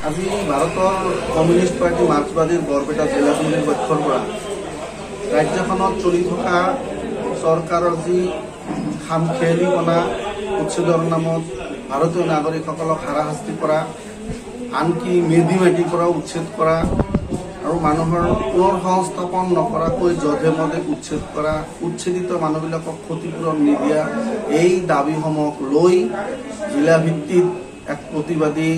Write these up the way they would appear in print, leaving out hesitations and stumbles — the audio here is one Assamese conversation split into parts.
আজি ভাৰতৰ কমিউনিষ্ট পাৰ্টি মাৰ্ক্সবাদীৰ বৰপেটা জিলা কমিটিৰ পক্ষৰ পৰা ৰাজ্যখনত চলি থকা চৰকাৰৰ যি খামখেয়ালিপনা উচ্ছেদৰ নামত ভাৰতীয় নাগৰিকসকলক হাৰাশাস্তি কৰা, আনকি মেডি মাটিৰ পৰা উচ্ছেদ কৰা আৰু মানুহৰ পুনৰ সংস্থাপন নকৰাকৈ যধে মধে উচ্ছেদ কৰা, উচ্ছেদিত মানুহবিলাকক ক্ষতিপূৰণ নিদিয়া, এই দাবীসমূহক লৈ জিলা ভিত্তিত এক প্ৰতিবাদী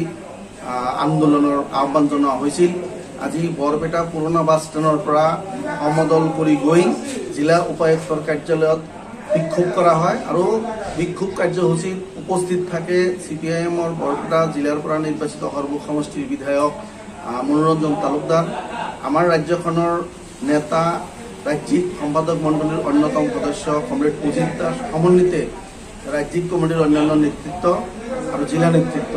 আন্দোলনৰ আহ্বান জনোৱা হৈছিল। আজি বৰপেটা পুৰণা বাছ ষ্টেণ্ডৰ পৰা সমদল কৰি গৈ জিলা উপায়ুক্তৰ কাৰ্যালয়ত বিক্ষোভ কৰা হয় আৰু বিক্ষোভ কাৰ্যসূচীত উপস্থিত থাকে CPIMৰ বৰপেটা জিলাৰ পৰা নিৰ্বাচিত সৰ্বুক সমষ্টিৰ বিধায়ক মনোৰঞ্জন তালুকদাৰ, আমাৰ ৰাজ্যখনৰ নেতা ৰাজ্যিক সম্পাদক মণ্ডলীৰ অন্যতম সদস্য কমৰেড অজিত দাস সমন্বিতে ৰাজ্যিক কমিটিৰ অন্যান্য নেতৃত্ব আৰু জিলা নেতৃত্ব।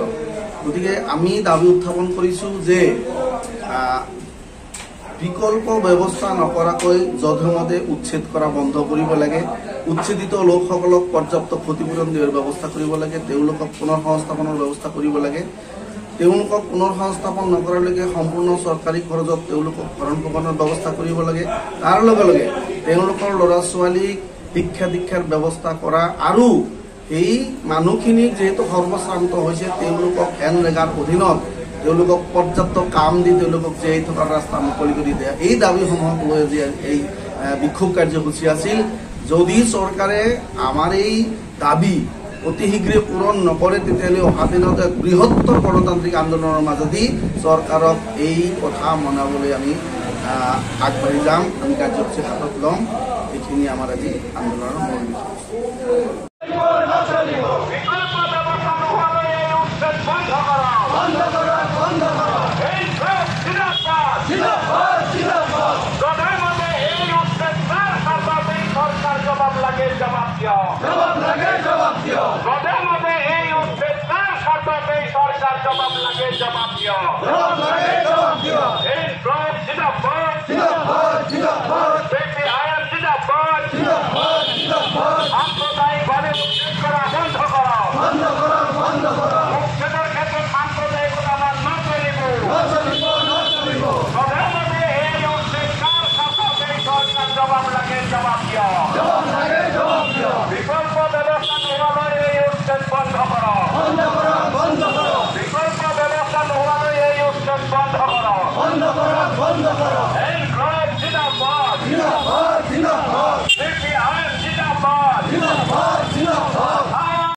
গতিকে আমি দাবী উত্থাপন কৰিছোঁ যে বিকল্প ব্যৱস্থা নকৰাকৈ যধে মধে উচ্ছেদ কৰা বন্ধ কৰিব লাগে, উচ্ছেদিত লোকসকলক পৰ্যাপ্ত ক্ষতিপূৰণ দিয়াৰ ব্যৱস্থা কৰিব লাগে, তেওঁলোকক পুনৰ সংস্থাপনৰ ব্যৱস্থা কৰিব লাগে, তেওঁলোকক পুনৰ সংস্থাপন নকৰালৈকে সম্পূৰ্ণ চৰকাৰী খৰচত তেওঁলোকক ভৰণ পোষণৰ ব্যৱস্থা কৰিব লাগে। তাৰ লগে লগে তেওঁলোকৰ ল'ৰা ছোৱালীক শিক্ষা দীক্ষাৰ ব্যৱস্থা কৰা আৰু এই মানুহখিনিক যেহেতু সৰ্বশ্ৰান্ত হৈছে তেওঁলোকক এনৰেগাৰ অধীনত তেওঁলোকক পৰ্যাপ্ত কাম দি তেওঁলোকক জীয়াই থকাৰ ৰাস্তা মুকলি কৰি দিয়া, এই দাবীসমূহক লৈ আজি এই বিক্ষোভ কাৰ্যসূচী আছিল। যদি চৰকাৰে আমাৰ এই দাবী অতি শীঘ্ৰে পূৰণ নকৰে তেতিয়াহ'লে অহা দিনত এক বৃহত্তৰ গণতান্ত্ৰিক আন্দোলনৰ মাজেদি চৰকাৰক এই কথা মনাবলৈ আমি আগবাঢ়ি যাম, আমি কাৰ্যসূচী হাতত ল'ম। এইখিনি আমাৰ আজি আন্দোলনৰ মূল বিষয়। জিন্দাবাদ